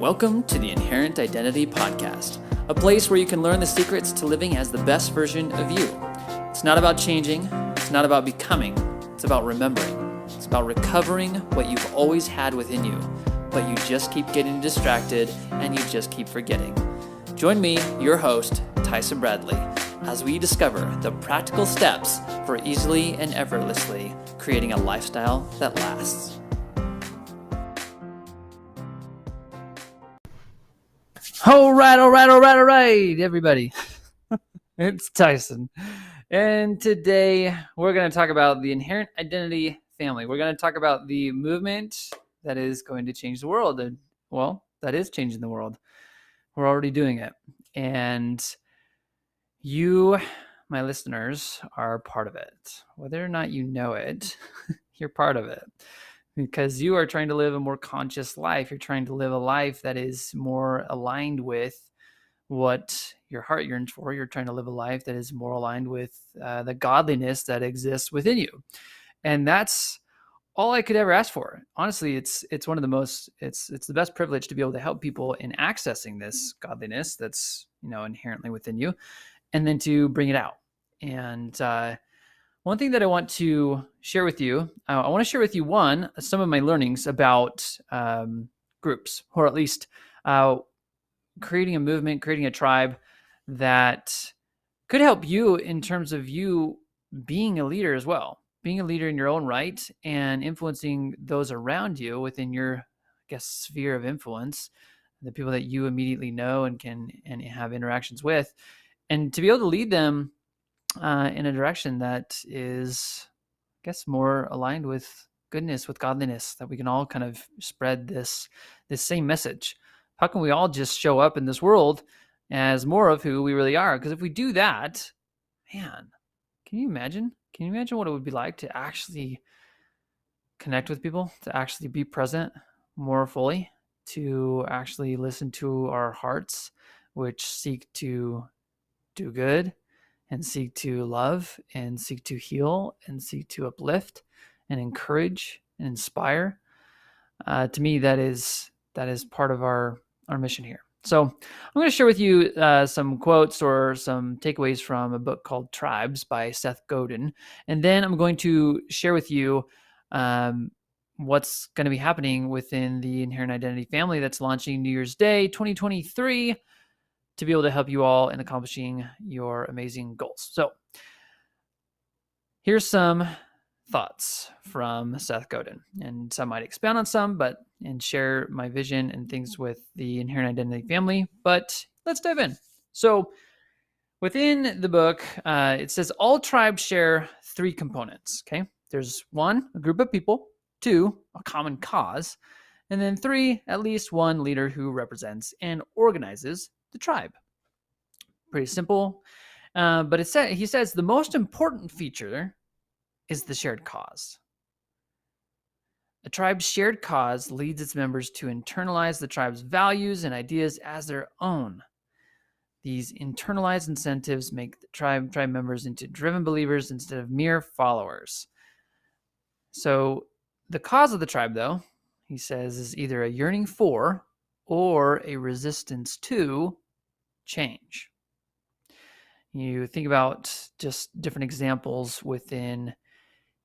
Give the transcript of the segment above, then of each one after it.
Welcome to the Inherent Identity Podcast, a place where you can learn the secrets to living as the best version of you. It's not about changing, it's not about becoming, it's about remembering. It's about recovering what you've always had within you, but you just keep getting distracted and you just keep forgetting. Join me, your host, Tyson Bradley, as we discover the practical steps for easily and effortlessly creating a lifestyle that lasts. All right, everybody. It's Tyson. And today we're going to talk about the Inherent Identity family. We're going to talk about the movement that is going to change the world. And, well, that is changing the world. We're already doing it. And you, my listeners, are part of it. Whether or not you know it, you're part of it. Because you are trying to live a more conscious life. You're trying to live a life that is more aligned with what your heart yearns for. You're trying to live a life that is more aligned with the godliness that exists within you. And that's all I could ever ask for. Honestly, it's one of the most, it's the best privilege to be able to help people in accessing this godliness that's, inherently within you, and then to bring it out. And one thing that I want to share with you, I want to share with you, some of my learnings about groups, or at least creating a movement, creating a tribe that could help you in terms of you being a leader as well, being a leader in your own right and influencing those around you within your, sphere of influence, the people that you immediately know and can have interactions with, and to be able to lead them in a direction that is, more aligned with goodness, with godliness, that we can all kind of spread this same message. How can we all just show up in this world as more of who we really are? Because if we do that, man, can you imagine? Can you imagine what it would be like to actually connect with people, to actually be present more fully, to actually listen to our hearts, which seek to do good, and seek to love, and seek to heal, and seek to uplift, and encourage, and inspire? To me, that is part of our mission here. So I'm going to share with you some quotes or some takeaways from a book called Tribes by Seth Godin. And then I'm going to share with you what's going to be happening within the Inherent Identity family that's launching New Year's Day 2023 to be able to help you all in accomplishing your amazing goals. So here's some thoughts from Seth Godin, and some might expound on some, and share my vision and things with the Inherent Identity family. But let's dive in. So within the book, it says all tribes share three components. Okay, there's 1, a group of people; 2, a common cause; and then 3, at least one leader who represents and organizes the tribe. Pretty simple, but he says the most important feature is the shared cause. A tribe's shared cause leads its members to internalize the tribe's values and ideas as their own. These internalized incentives make the tribe members into driven believers instead of mere followers. So the cause of the tribe, though, he says, is either a yearning for or a resistance to change. You think about just different examples within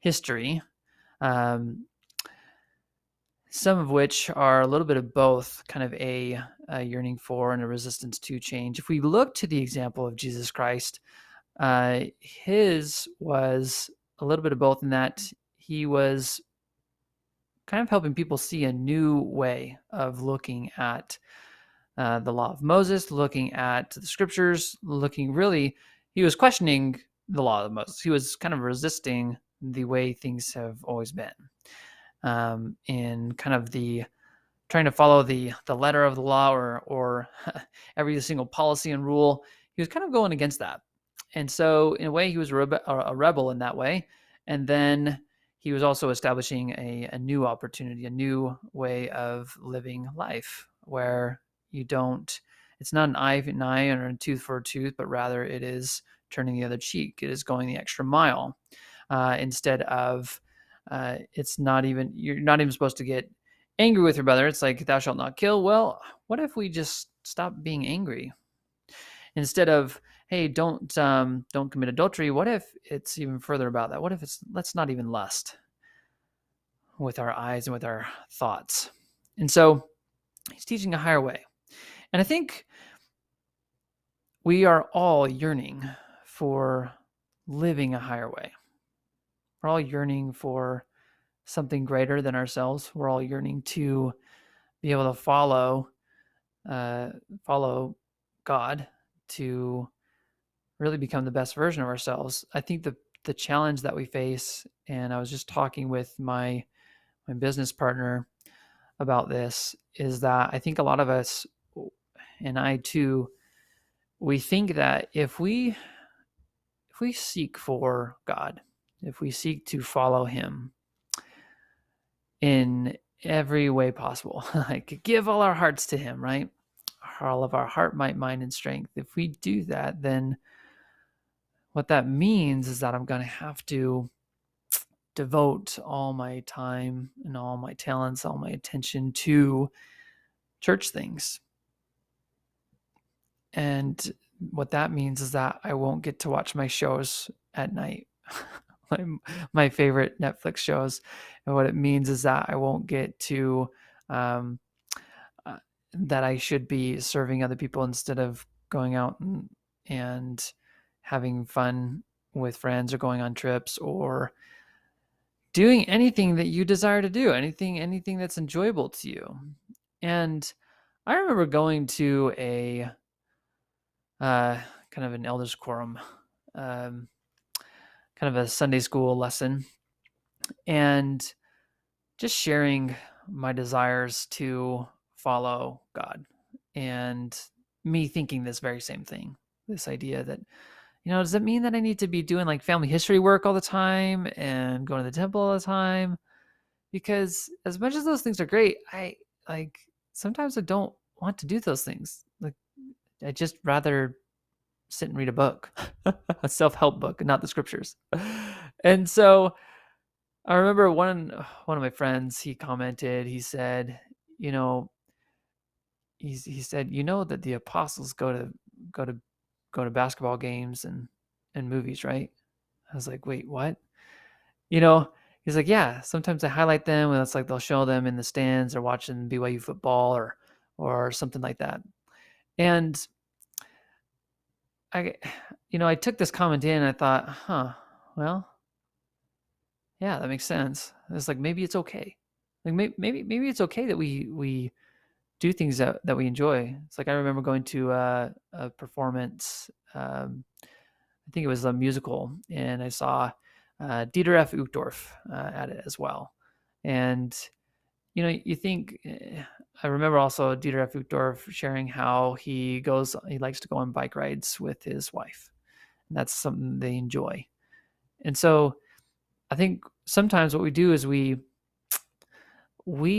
history, some of which are a little bit of both, kind of a yearning for and a resistance to change. If we look to the example of Jesus Christ, his was a little bit of both, in that he was kind of helping people see a new way of looking at the law of Moses, looking at the scriptures, he was questioning the law of Moses. He was kind of resisting the way things have always been, in kind of the trying to follow the letter of the law or every single policy and rule. He was kind of going against that. And so in a way, he was a rebel in that way. And then he was also establishing a new opportunity, a new way of living life, where it's not an eye for an eye or a tooth for a tooth, but rather it is turning the other cheek. It is going the extra mile. Instead of, you're not even supposed to get angry with your brother. It's like, thou shalt not kill. Well, what if we just stop being angry? Instead of, hey, don't commit adultery, what if it's even further about that? What if it's, let's not even lust with our eyes and with our thoughts? And so he's teaching a higher way. And I think we are all yearning for living a higher way. We're all yearning for something greater than ourselves. We're all yearning to be able to follow God, to really become the best version of ourselves. I think the challenge that we face, and I was just talking with my business partner about this, is that I think a lot of us, and I too, we think that if we seek for God, if we seek to follow him in every way possible, like give all our hearts to him, right? All of our heart, might, mind, and strength. If we do that, then what that means is that I'm going to have to devote all my time and all my talents, all my attention to church things. And what that means is that I won't get to watch my shows at night, my favorite Netflix shows. And what it means is that I won't get to, that I should be serving other people instead of going out and having fun with friends, or going on trips, or doing anything that you desire to do, anything that's enjoyable to you. And I remember going to a kind of an elders quorum, kind of a Sunday school lesson, and just sharing my desires to follow God, and me thinking this very same thing, this idea that, does it mean that I need to be doing like family history work all the time and going to the temple all the time? Because as much as those things are great, sometimes I don't want to do those things. Like, I just rather sit and read a book, a self-help book, and not the scriptures. And so I remember one of my friends, he commented, he said, he said, that the apostles go to basketball games and movies, right? I was like, wait, what? He's like, yeah, sometimes I highlight them, and it's like they'll show them in the stands or watching BYU football or something like that. And I took this comment in, and I thought, well, yeah, that makes sense. It's like, maybe it's okay. Like maybe it's okay that we do things that we enjoy. It's like, I remember going to a performance. I think it was a musical, and I saw Dieter F. Uchtdorf at it as well. And you think, I remember also Dieter F. Uchtdorf sharing how he likes to go on bike rides with his wife. And that's something they enjoy. And so I think sometimes what we do is we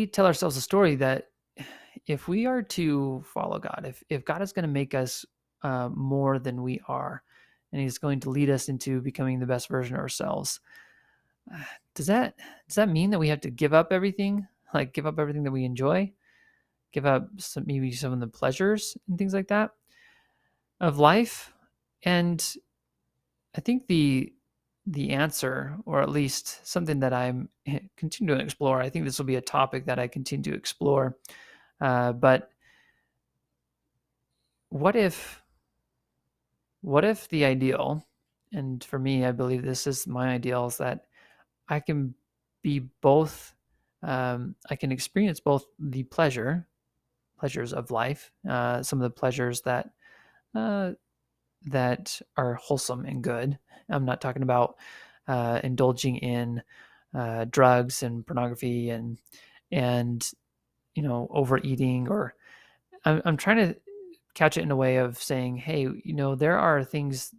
tell ourselves a story that if we are to follow God, if God is going to make us more than we are, and he's going to lead us into becoming the best version of ourselves, does that mean that we have to give up everything? Like, give up everything that we enjoy, give up maybe some of the pleasures and things like that of life? And I think the answer, or at least something that I'm continuing to explore, I think this will be a topic that I continue to explore. But what if the ideal, and for me, I believe this is my ideal, is that I can be both, I can experience both the pleasures of life, some of the pleasures that are wholesome and good. I'm not talking about indulging in drugs and pornography and overeating, or I'm trying to catch it in a way of saying, hey, there are things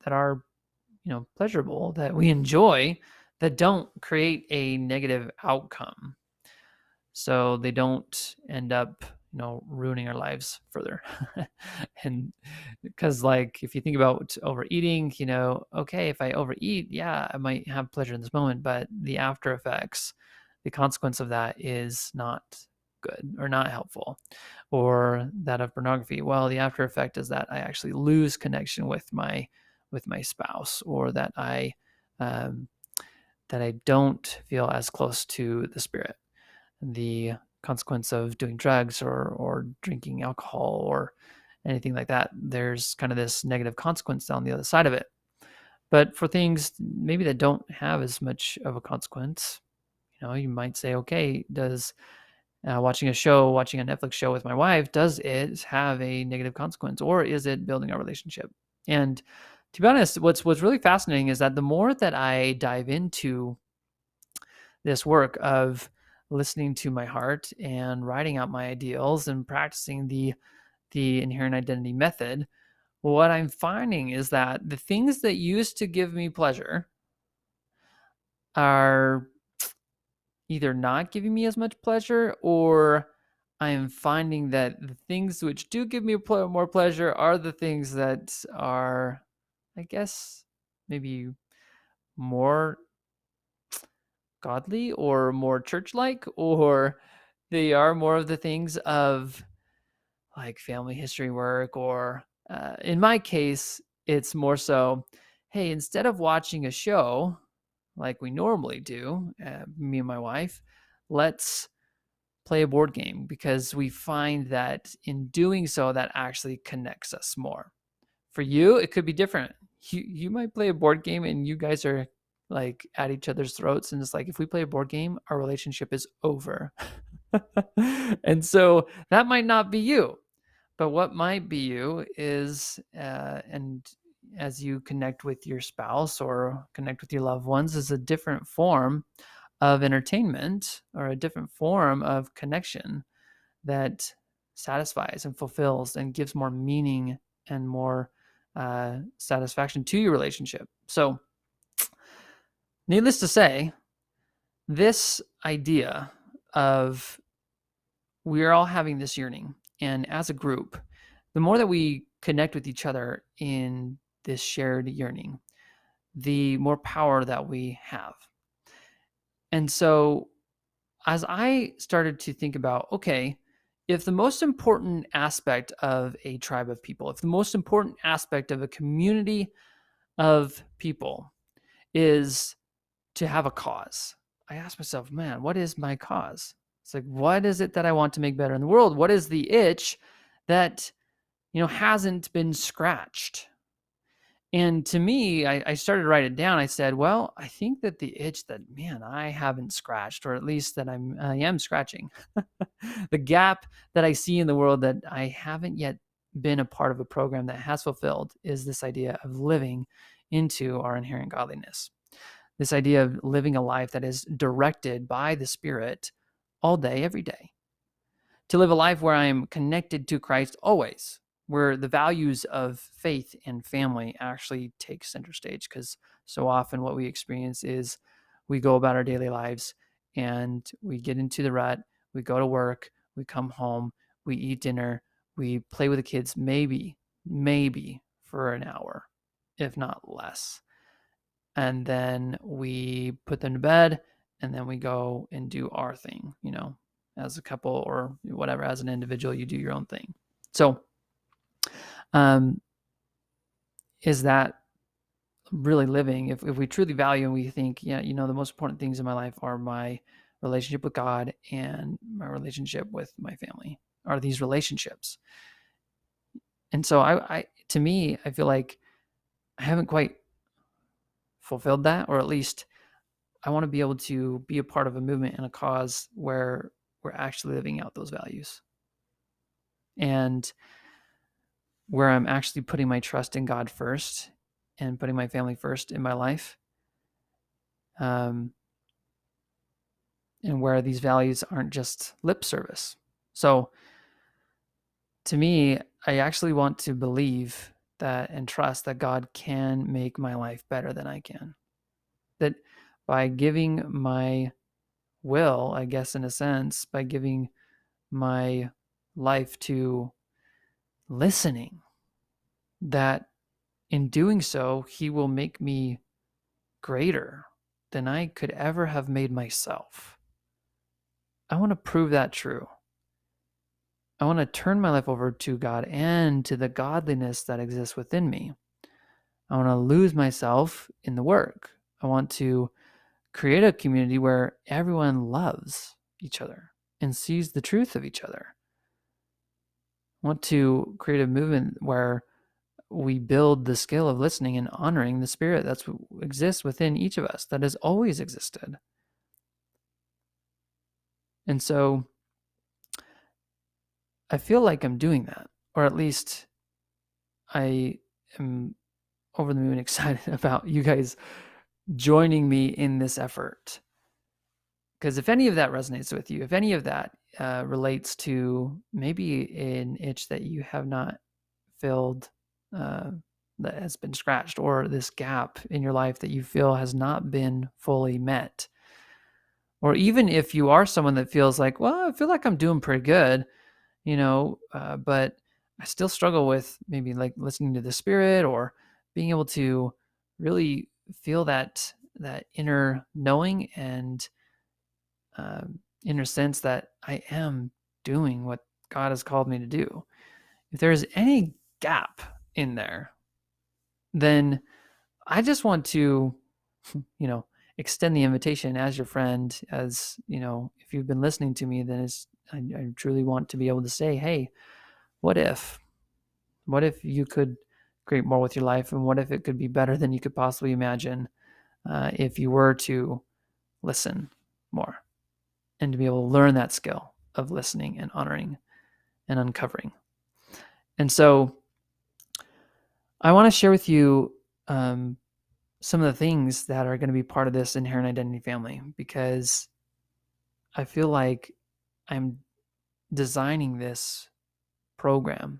that are pleasurable, that we enjoy, that don't create a negative outcome, so they don't end up ruining our lives further. And because, like, if you think about overeating, okay, if I overeat, yeah, I might have pleasure in this moment, but the after effects, the consequence of that is not good or not helpful. Or that of pornography, well, the after effect is that I actually lose connection with my spouse, or that I don't feel as close to the Spirit. The consequence of doing drugs or drinking alcohol or anything like that, there's kind of this negative consequence on the other side of it. But for things maybe that don't have as much of a consequence, you might say, okay, does watching a Netflix show with my wife, does it have a negative consequence, or is it building our relationship? And to be honest, what's really fascinating is that the more that I dive into this work of listening to my heart and writing out my ideals and practicing the inherent identity method, what I'm finding is that the things that used to give me pleasure are either not giving me as much pleasure, or I am finding that the things which do give me more pleasure are the things that are, I guess, maybe more godly or more church-like, or they are more of the things of like family history work, or in my case, it's more so, hey, instead of watching a show like we normally do, me and my wife, let's play a board game, because we find that in doing so, that actually connects us more. For you, it could be different. You might play a board game and you guys are like at each other's throats, and it's like, if we play a board game, our relationship is over. And so that might not be you. But what might be you is, and as you connect with your spouse or connect with your loved ones, is a different form of entertainment or a different form of connection that satisfies and fulfills and gives more meaning and more satisfaction to your relationship. So, needless to say, this idea of we're all having this yearning, and as a group, the more that we connect with each other in this shared yearning, the more power that we have. And so as I started to think about, okay, if the most important aspect of a tribe of people, if the most important aspect of a community of people is to have a cause, I asked myself, man, what is my cause? It's like, what is it that I want to make better in the world? What is the itch that, hasn't been scratched? And to me, I started to write it down. I said, well, I think that the itch that, man, I haven't scratched, or at least that I am scratching, the gap that I see in the world that I haven't yet been a part of a program that has fulfilled, is this idea of living into our inherent godliness. This idea of living a life that is directed by the Spirit all day, every day. To live a life where I am connected to Christ always, where the values of faith and family actually take center stage. Because so often what we experience is we go about our daily lives and we get into the rut, we go to work, we come home, we eat dinner, we play with the kids maybe for an hour, if not less. And then we put them to bed, and then we go and do our thing, as a couple or whatever, as an individual, you do your own thing. So, is that really living? If we truly value and we think, the most important things in my life are my relationship with God and my relationship with my family, are these relationships. And so to me, I feel like I haven't quite fulfilled that, or at least I want to be able to be a part of a movement and a cause where we're actually living out those values, and where I'm actually putting my trust in God first and putting my family first in my life. And where these values aren't just lip service. So to me, I actually want to believe that and trust that God can make my life better than I can. That by giving my will, I guess in a sense, by giving my life to listening, that in doing so, He will make me greater than I could ever have made myself. I want to prove that true. I want to turn my life over to God and to the godliness that exists within me. I want to lose myself in the work. I want to create a community where everyone loves each other and sees the truth of each other. I want to create a movement where we build the skill of listening and honoring the spirit that exists within each of us, that has always existed. And so I feel like I'm doing that, or at least I am over the moon excited about you guys joining me in this effort. Because if any of that resonates with you, if any of that relates to maybe an itch that you have not filled, that has been scratched, or this gap in your life that you feel has not been fully met, or even if you are someone that feels like, well, I feel like I'm doing pretty good, but I still struggle with maybe like listening to the spirit or being able to really feel that inner knowing and inner sense that I am doing what God has called me to do. If there is any gap in there, then I just want to, extend the invitation as your friend, as, if you've been listening to me, then I truly want to be able to say, hey, what if you could create more with your life? And what if it could be better than you could possibly imagine if you were to listen more and to be able to learn that skill of listening and honoring and uncovering. And so I want to share with you some of the things that are going to be part of this inherent identity family, because I feel like I'm designing this program,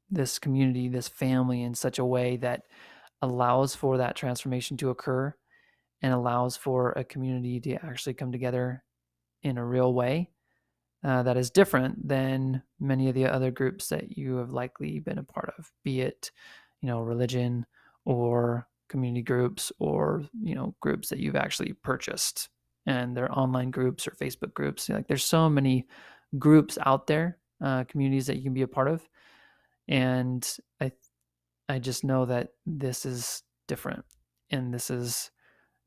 this community, this family in such a way that allows for that transformation to occur and allows for a community to actually come together in a real way that is different than many of the other groups that you have likely been a part of, be it, religion or community groups, or, groups that you've actually purchased, and they're online groups or Facebook groups. Like, there's so many groups out there, communities that you can be a part of. And I just know that this is different, and this is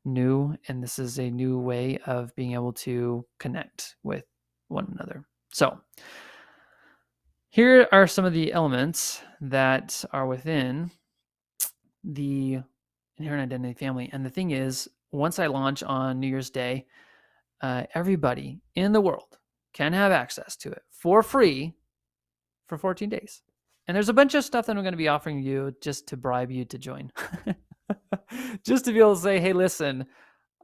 new, and this is a new way of being able to connect with one another. So here are some of the elements that are within the inherent identity family. And the thing is, once I launch on New Year's Day, everybody in the world can have access to it for free for 14 days. And there's a bunch of stuff that I'm going to be offering you just to bribe you to join. Just to be able to say, hey, listen,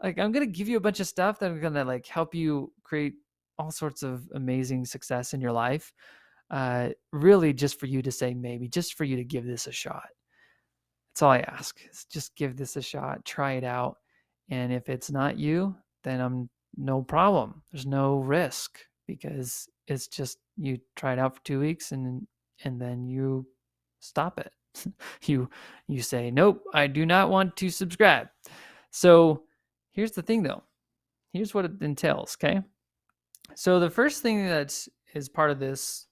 like, I'm going to give you a bunch of stuff that are going to like help you create all sorts of amazing success in your life. Really just for you to say, maybe just for you to give this a shot. That's all I ask, is just give this a shot, try it out. And if it's not you, then I'm no problem. There's no risk, because it's just, you try it out for 2 weeks and then you stop it. you say, nope, I do not want to subscribe. So here's the thing though. Here's what it entails, okay? So the first thing that is part of this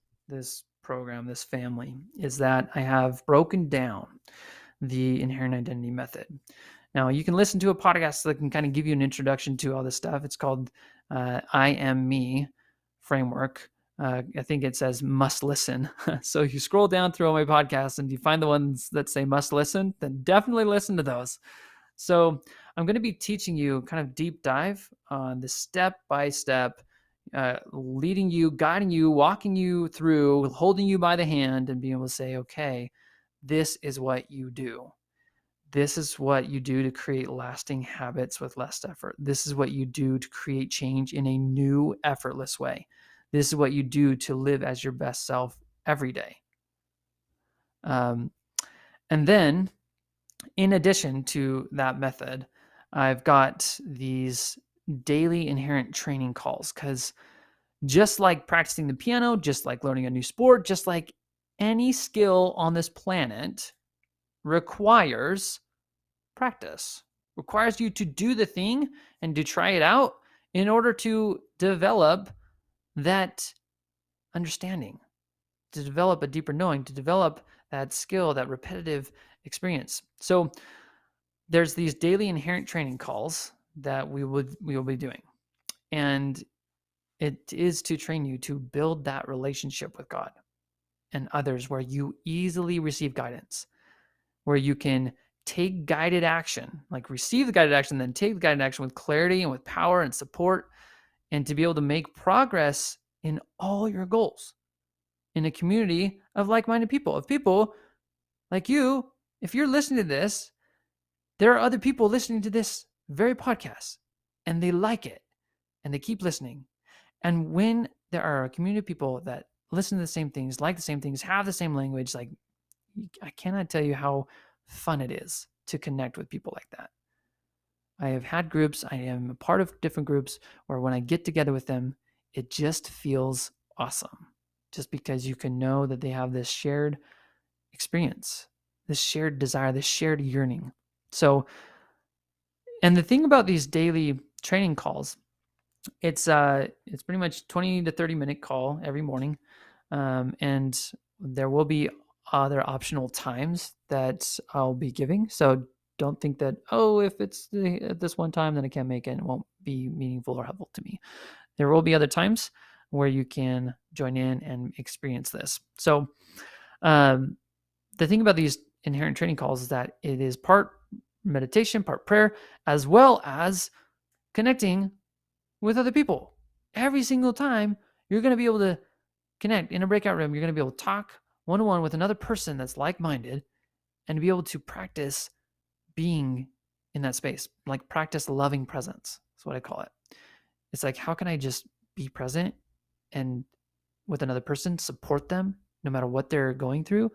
program, this family, is that I have broken down the inherent identity method. Now, you can listen to a podcast that can kind of give you an introduction to all this stuff. It's called I Am Me framework. I think it says must listen. So if you scroll down through all my podcasts and you find the ones that say must listen, then definitely listen to those. So I'm going to be teaching you kind of deep dive on the step-by-step, leading you, guiding you, walking you through, holding you by the hand, and being able to say, okay, this is what you do. This is what you do to create lasting habits with less effort. This is what you do to create change in a new, effortless way. This is what you do to live as your best self every day. And then, in addition to that method, I've got these daily inherent training calls, because just like practicing the piano, just like learning a new sport, just like any skill on this planet requires practice, requires you to do the thing and to try it out in order to develop that understanding, to develop a deeper knowing, to develop that skill, that repetitive experience. So there's these daily inherent training calls that we will be doing. And it is to train you to build that relationship with God and others where you easily receive guidance, where you can take guided action, like receive the guided action, then take the guided action with clarity and with power and support, and to be able to make progress in all your goals in a community of like-minded people, of people like you. If you're listening to this, there are other people listening to this very podcast and they like it and they keep listening. And when there are a community of people that listen to the same things, like the same things, have the same language, like I cannot tell you how fun it is to connect with people like that. I have had groups, I am a part of different groups where when I get together with them, it just feels awesome. Just because you can know that they have this shared experience, this shared desire, this shared yearning. So, and the thing about these daily training calls, it's pretty much 20 to 30 minute call every morning. And there will be other optional times that I'll be giving. So don't think that, oh, if it's at this one time, then I can't make it and it won't be meaningful or helpful to me. There will be other times where you can join in and experience this. So the thing about these inherent training calls is that it is part meditation, part prayer, as well as connecting with other people. Every single time you're going to be able to connect in a breakout room. You're going to be able to talk one-on-one with another person that's like-minded and be able to practice being in that space, like practice loving presence. That's what I call it. It's like, how can I just be present and with another person, support them no matter what they're going through?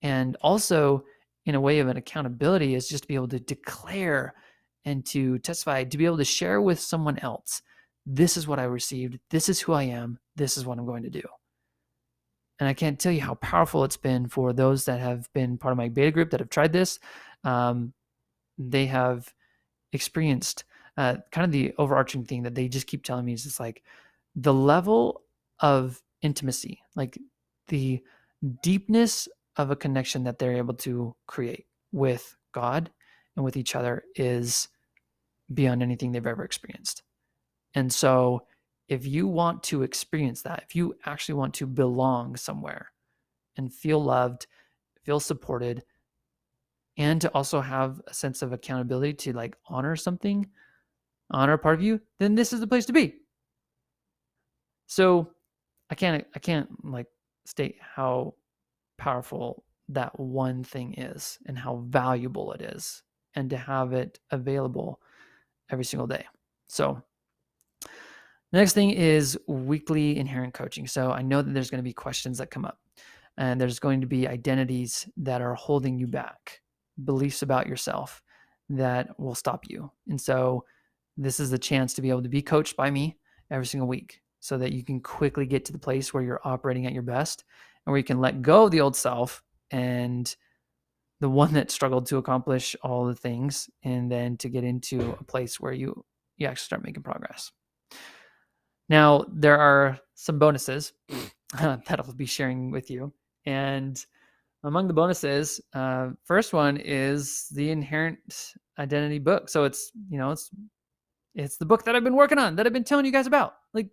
And also in a way of an accountability is just to be able to declare and to testify, to be able to share with someone else. This is what I received. This is who I am. This is what I'm going to do. And I can't tell you how powerful it's been for those that have been part of my beta group that have tried this. They have experienced kind of the overarching thing that they just keep telling me is just like the level of intimacy, like the deepness of a connection that they're able to create with God and with each other is beyond anything they've ever experienced. And so if you want to experience that, if you actually want to belong somewhere and feel loved, feel supported, and to also have a sense of accountability to like honor something, honor a part of you, then this is the place to be. So I can't like state how powerful that one thing is and how valuable it is, and to have it available every single day. So the next thing is weekly inherent coaching. So I know that there's going to be questions that come up, and there's going to be identities that are holding you back, beliefs about yourself that will stop you. And so this is the chance to be able to be coached by me every single week so that you can quickly get to the place where you're operating at your best and where you can let go of the old self and the one that struggled to accomplish all the things, and then to get into a place where you actually start making progress. Now, there are some bonuses that I'll be sharing with you. And among the bonuses, first one is the Inherent Identity book. So it's the book that I've been working on, that I've been telling you guys about. Like,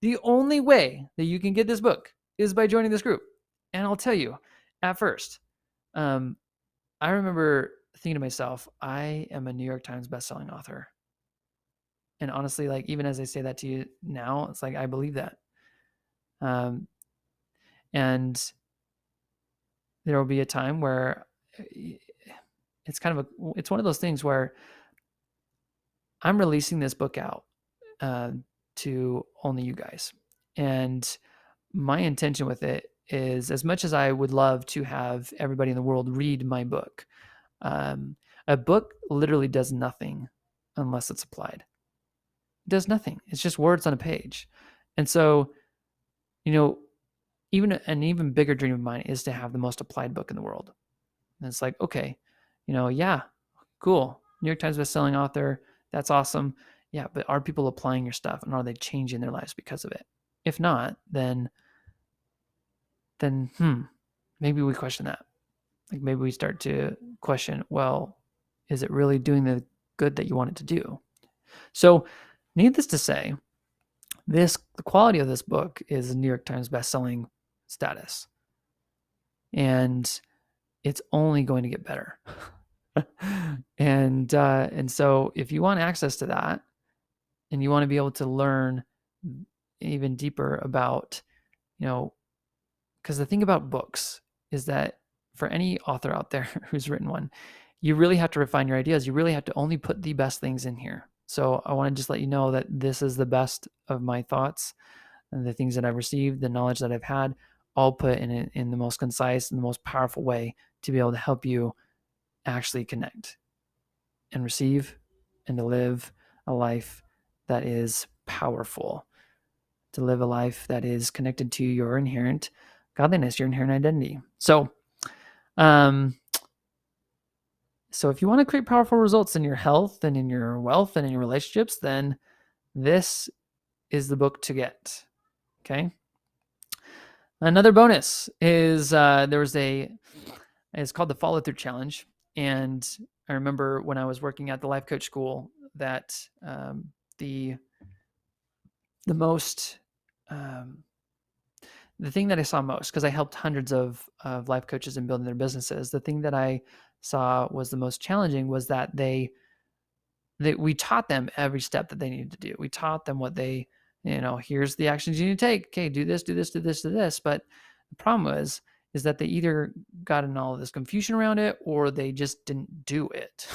the only way that you can get this book is by joining this group. And I'll tell you, at first, I remember thinking to myself, I am a New York Times bestselling author. And honestly, like, even as I say that to you now, it's like, I believe that. And there will be a time where it's one of those things where I'm releasing this book out to only you guys. And my intention with it is, as much as I would love to have everybody in the world read my book, a book literally does nothing unless it's applied. It does nothing. It's just words on a page. And so, even an even bigger dream of mine is to have the most applied book in the world. And it's like, okay, yeah, cool. New York Times bestselling author. That's awesome. Yeah, but are people applying your stuff, and are they changing their lives because of it? If not, then maybe we question that. Like maybe we start to question, well, is it really doing the good that you want it to do? So, needless to say, the quality of this book is New York Times bestselling status, and it's only going to get better. and so, if you want access to that, and you want to be able to learn even deeper about, because the thing about books is that for any author out there who's written one, you really have to refine your ideas. You really have to only put the best things in here. So I want to just let you know that this is the best of my thoughts and the things that I've received, the knowledge that I've had, all put in the most concise and the most powerful way to be able to help you actually connect and receive and to live a life that is powerful, to live a life that is connected to your inherent godliness, your inherent identity. So if you want to create powerful results in your health and in your wealth and in your relationships, then this is the book to get. Okay. Another bonus is it's called the Follow Through Challenge. And I remember when I was working at the life coach school that the thing that I saw most, because I helped hundreds of life coaches in building their businesses, the thing that I saw was the most challenging was that we taught them every step that they needed to do. We taught them what here's the actions you need to take. Okay, do this, do this, do this, do this. But the problem is that they either got in all of this confusion around it or they just didn't do it.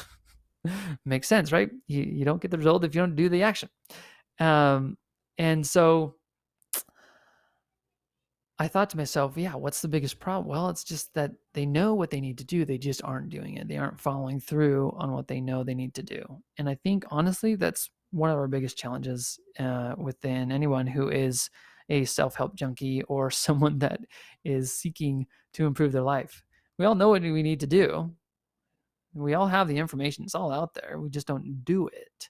Makes sense, right? You don't get the result if you don't do the action. And so I thought to myself, yeah, what's the biggest problem? Well, it's just that they know what they need to do. They just aren't doing it. They aren't following through on what they know they need to do. And I think, honestly, that's one of our biggest challenges within anyone who is a self-help junkie or someone that is seeking to improve their life. We all know what we need to do. We all have the information. It's all out there. We just don't do it.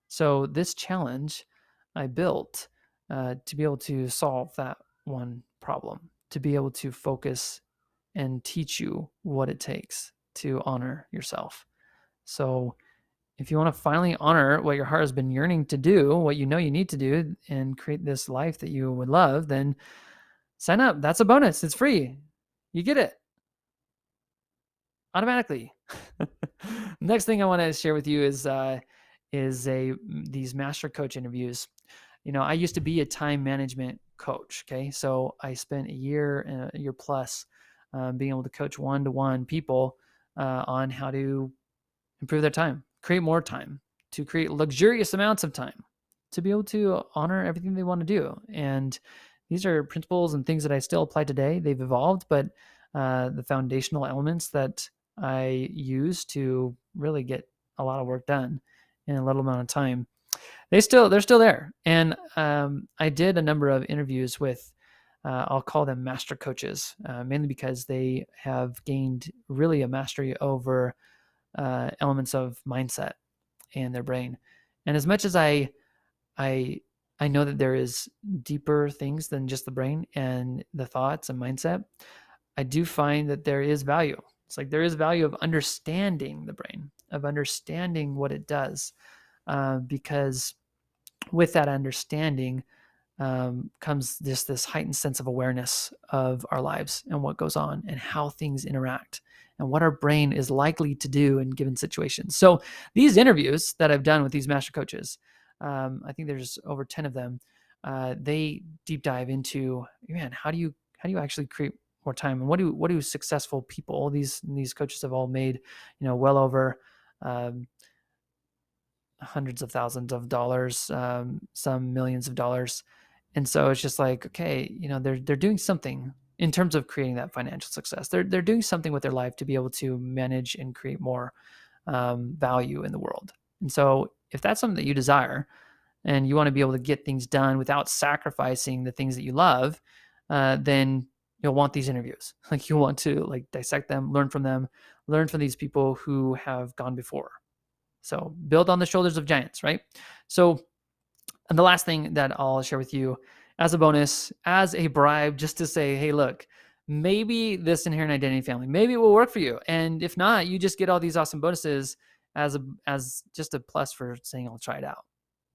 So this challenge I built to be able to solve that one problem, to be able to focus and teach you what it takes to honor yourself. So if you want to finally honor what your heart has been yearning to do, what you know you need to do, and create this life that you would love, then sign up. That's a bonus. It's free. You get it automatically. Next thing I want to share with you is these master coach interviews. I used to be a time management coach. Okay. So I spent a year plus being able to coach one-to-one people on how to improve their time, create more time, to create luxurious amounts of time, to be able to honor everything they want to do. And these are principles and things that I still apply today. They've evolved, but the foundational elements that I use to really get a lot of work done in a little amount of time, they're still there. And I did a number of interviews with, I'll call them master coaches, mainly because they have gained really a mastery over elements of mindset and their brain. And as much as I know that there is deeper things than just the brain and the thoughts and mindset, I do find that there is value. It's like there is value of understanding the brain, of understanding what it does, because with that understanding comes this heightened sense of awareness of our lives and what goes on and how things interact and what our brain is likely to do in given situations. So these interviews that I've done with these master coaches, I think there's over 10 of them. They deep dive into, man, how do you actually create more time, and what do successful people, these coaches have all made, well over hundreds of thousands of dollars, some millions of dollars. And so it's just like, okay, they're doing something in terms of creating that financial success. They're doing something with their life to be able to manage and create more value in the world. And so if that's something that you desire and you want to be able to get things done without sacrificing the things that you love, then you'll want these interviews. Like you want to dissect them, learn from these people who have gone before. So build on the shoulders of giants, right? So, and the last thing that I'll share with you as a bonus, as a bribe, just to say, hey, look, maybe this inherent identity family, maybe it will work for you. And if not, you just get all these awesome bonuses as just a plus for saying I'll try it out.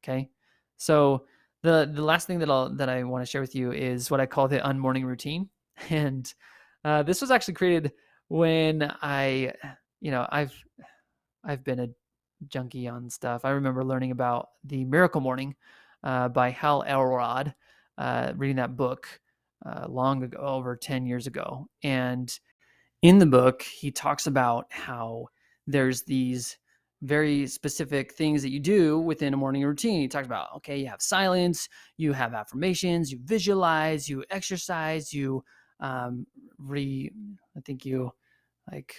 Okay. So the last thing that I want to share with you is what I call the unmorning routine. And this was actually created when I've been a junkie on stuff. I remember learning about the Miracle Morning by Hal Elrod, reading that book long ago, over 10 years ago. And in the book, he talks about how there's these very specific things that you do within a morning routine. He talks about, okay, you have silence, you have affirmations, you visualize, you exercise, you I think you like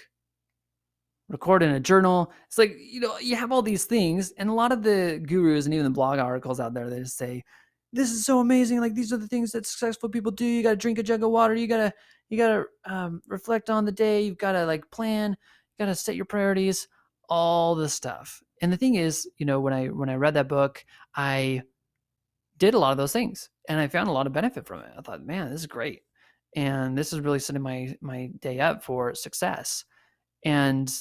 record in a journal. It's like, you have all these things, and a lot of the gurus and even the blog articles out there, they just say, this is so amazing. Like, these are the things that successful people do. You got to drink a jug of water. You got to reflect on the day. You've got to like plan, you got to set your priorities, all this stuff. And the thing is, when I read that book, I did a lot of those things and I found a lot of benefit from it. I thought, man, this is great. And this is really setting my day up for success. And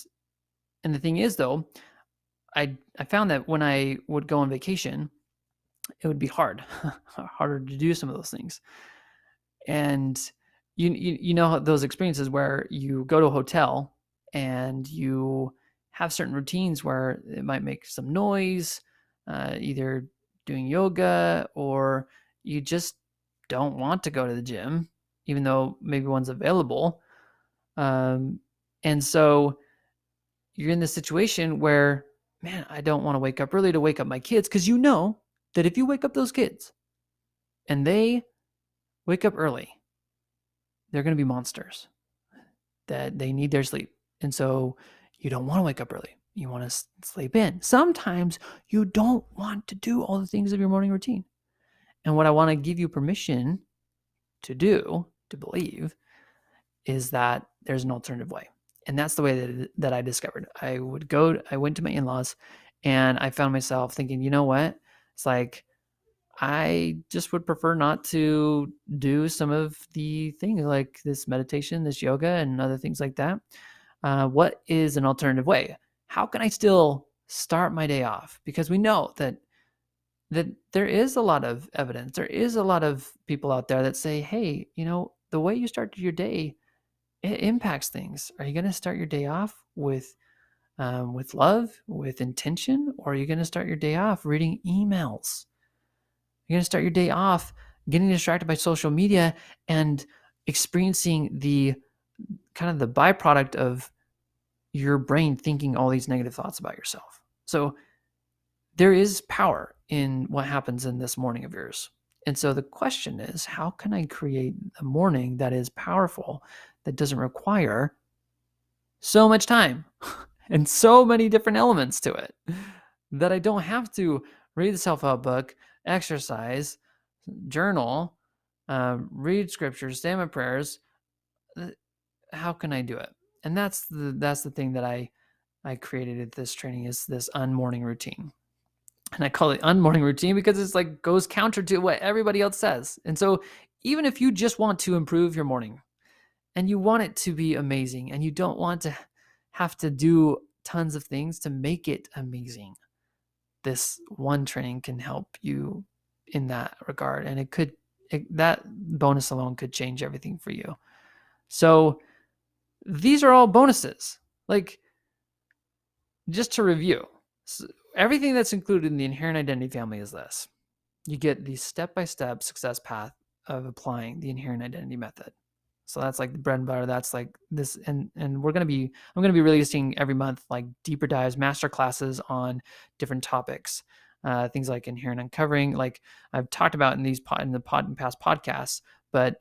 the thing is, though, I found that when I would go on vacation, it would be harder to do some of those things. And you know those experiences where you go to a hotel and you have certain routines where it might make some noise, either doing yoga, or you just don't want to go to the gym, even though maybe one's available. And so you're in this situation where, man, I don't want to wake up early to wake up my kids, because you know that if you wake up those kids and they wake up early, they're going to be monsters, that they need their sleep. And so you don't want to wake up early. You want to sleep in. Sometimes you don't want to do all the things of your morning routine. And what I want to give you permission to do, to believe, is that there's an alternative way. And that's the way that I discovered. I went to my in-laws and I found myself thinking, you know what? It's like, I just would prefer not to do some of the things like this meditation, this yoga, and other things like that. What is an alternative way? How can I still start my day off? Because we know that there is a lot of evidence. There is a lot of people out there that say, hey, the way you start your day, it impacts things. Are you going to start your day off with love, with intention, or are you going to start your day off reading emails? You're going to start your day off getting distracted by social media and experiencing the kind of the byproduct of your brain thinking all these negative thoughts about yourself. So there is power in what happens in this morning of yours. And so the question is, how can I create a morning that is powerful, that doesn't require so much time and so many different elements to it, that I don't have to read the self-help book, exercise, journal, read scriptures, say my prayers. How can I do it? And that's the thing that I created at this training, is this unmorning routine. And I call it unmorning routine because it's like goes counter to what everybody else says. And so even if you just want to improve your morning and you want it to be amazing and you don't want to have to do tons of things to make it amazing, this one training can help you in that regard. And that bonus alone could change everything for you. So these are all bonuses. Like, just to review, everything that's included in the inherent identity family is this. You get the step-by-step success path of applying the inherent identity method. So that's like the bread and butter. That's like this, and I'm going to be releasing every month like deeper dives, master classes on different topics, things like inherent uncovering, like I've talked about in past podcasts. But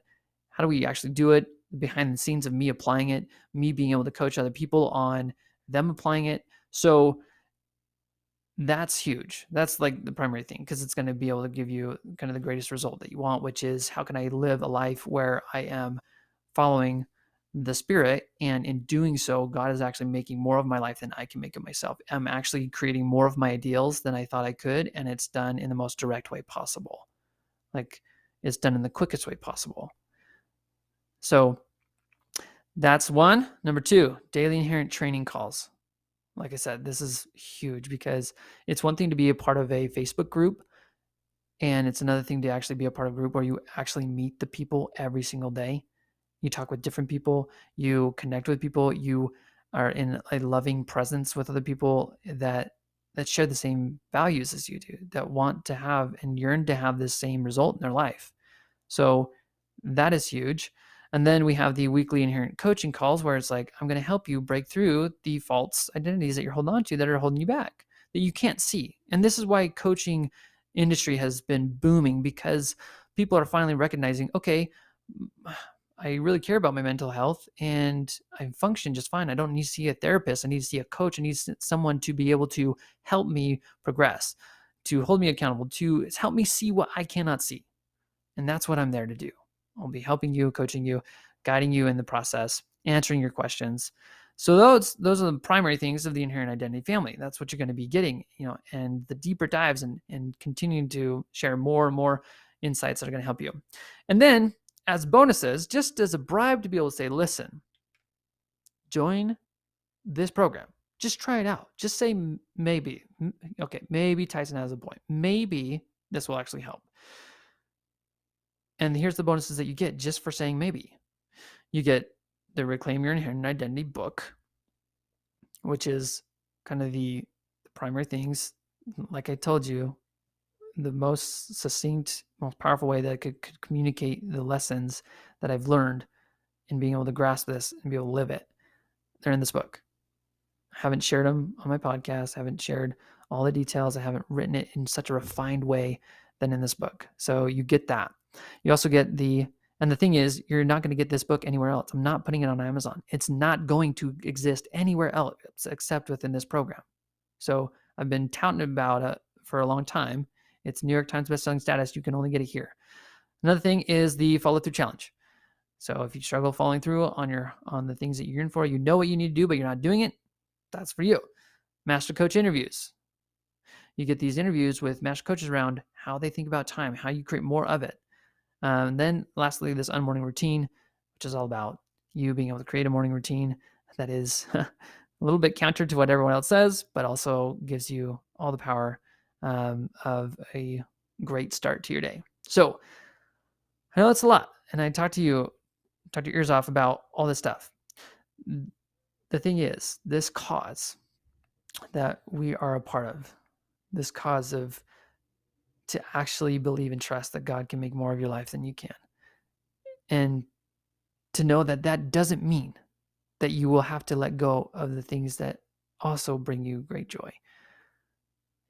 how do we actually do it? Behind the scenes of me applying it, me being able to coach other people on them applying it. So that's huge. That's like the primary thing, because it's going to be able to give you kind of the greatest result that you want, which is how can I live a life where I am following the Spirit, and in doing so, God is actually making more of my life than I can make of myself. I'm actually creating more of my ideals than I thought I could, and it's done in the most direct way possible. Like, it's done in the quickest way possible. So that's one. Number two, daily inherent training calls. Like I said, this is huge because it's one thing to be a part of a Facebook group, and it's another thing to actually be a part of a group where you actually meet the people every single day. You talk with different people, you connect with people, you are in a loving presence with other people that share the same values as you do, that want to have and yearn to have this same result in their life. So that is huge. And then we have the weekly inherent coaching calls where it's like, I'm going to help you break through the false identities that you're holding on to that are holding you back, that you can't see. And this is why coaching industry has been booming, because people are finally recognizing, okay, I really care about my mental health and I function just fine. I don't need to see a therapist. I need to see a coach. I need someone to be able to help me progress, to hold me accountable, to help me see what I cannot see. And that's what I'm there to do. I'll be helping you, coaching you, guiding you in the process, answering your questions. So those are the primary things of the inherent identity family. That's what you're going to be getting, and the deeper dives and continuing to share more and more insights that are going to help you. And then as bonuses, just as a bribe to be able to say, listen, join this program. Just try it out. Just say maybe. Okay, maybe Tyson has a point. Maybe this will actually help. And here's the bonuses that you get just for saying maybe. You get the Reclaim Your Inherent Identity book, which is kind of the primary things. Like I told you, the most succinct, most powerful way that I could communicate the lessons that I've learned in being able to grasp this and be able to live it. They're in this book. I haven't shared them on my podcast. I haven't shared all the details. I haven't written it in such a refined way than in this book. So you get that. You also get and the thing is, you're not going to get this book anywhere else. I'm not putting it on Amazon. It's not going to exist anywhere else except within this program. So I've been touting about it for a long time. It's New York Times bestselling status. You can only get it here. Another thing is the follow through challenge. So if you struggle following through on the things that you're in for, you know what you need to do, but you're not doing it, that's for you. Master coach interviews. You get these interviews with master coaches around how they think about time, how you create more of it. Then lastly, this unmorning routine, which is all about you being able to create a morning routine that is a little bit counter to what everyone else says, but also gives you all the power of a great start to your day. So I know that's a lot, and I talked your ears off about all this stuff. The thing is, this cause that we are a part of, this cause to actually believe and trust that God can make more of your life than you can. And to know that that doesn't mean that you will have to let go of the things that also bring you great joy.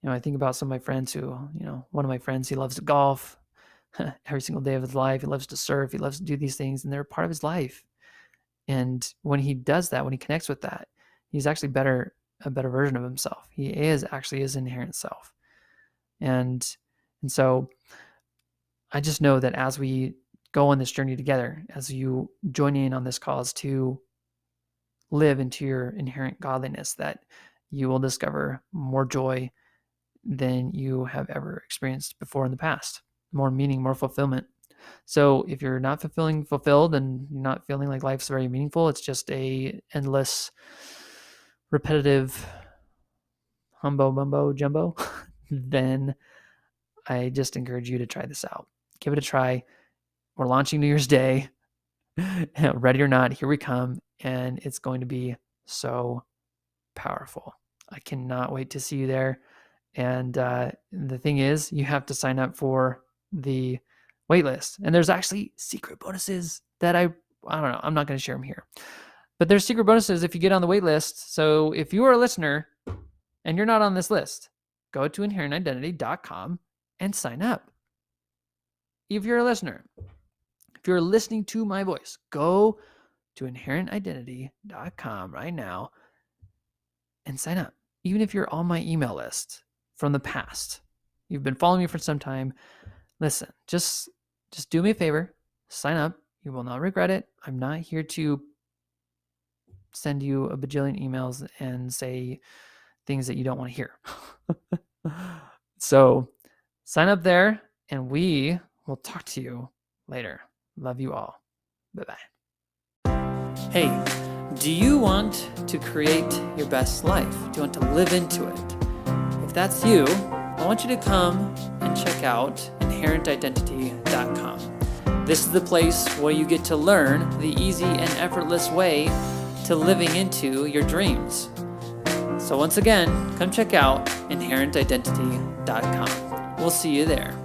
I think about some of my friends who, one of my friends, he loves to golf every single day of his life. He loves to surf. He loves to do these things, and they're a part of his life. And when he does that, when he connects with that, he's actually a better version of himself. He is actually his inherent self. And so I just know that as we go on this journey together, as you join in on this cause to live into your inherent godliness, that you will discover more joy than you have ever experienced before in the past, more meaning, more fulfillment. So if you're not fulfilled and you're not feeling like life's very meaningful, it's just a endless, repetitive humbo mumbo jumbo, then I just encourage you to try this out. Give it a try. We're launching New Year's Day. Ready or not, here we come. And it's going to be so powerful. I cannot wait to see you there. And the thing is, you have to sign up for the waitlist. And there's actually secret bonuses that I don't know. I'm not going to share them here. But there's secret bonuses if you get on the waitlist. So if you are a listener and you're not on this list, go to inherentidentity.com and sign up. If you're a listener, if you're listening to my voice, go to inherentidentity.com right now and sign up. Even if you're on my email list from the past, you've been following me for some time, listen, just do me a favor, sign up. You will not regret it. I'm not here to send you a bajillion emails and say things that you don't want to hear. So sign up there and we we'll talk to you later. Love you all. Bye-bye. Hey, do you want to create your best life? Do you want to live into it? If that's you, I want you to come and check out inherentidentity.com. This is the place where you get to learn the easy and effortless way to living into your dreams. So once again, come check out inherentidentity.com. We'll see you there.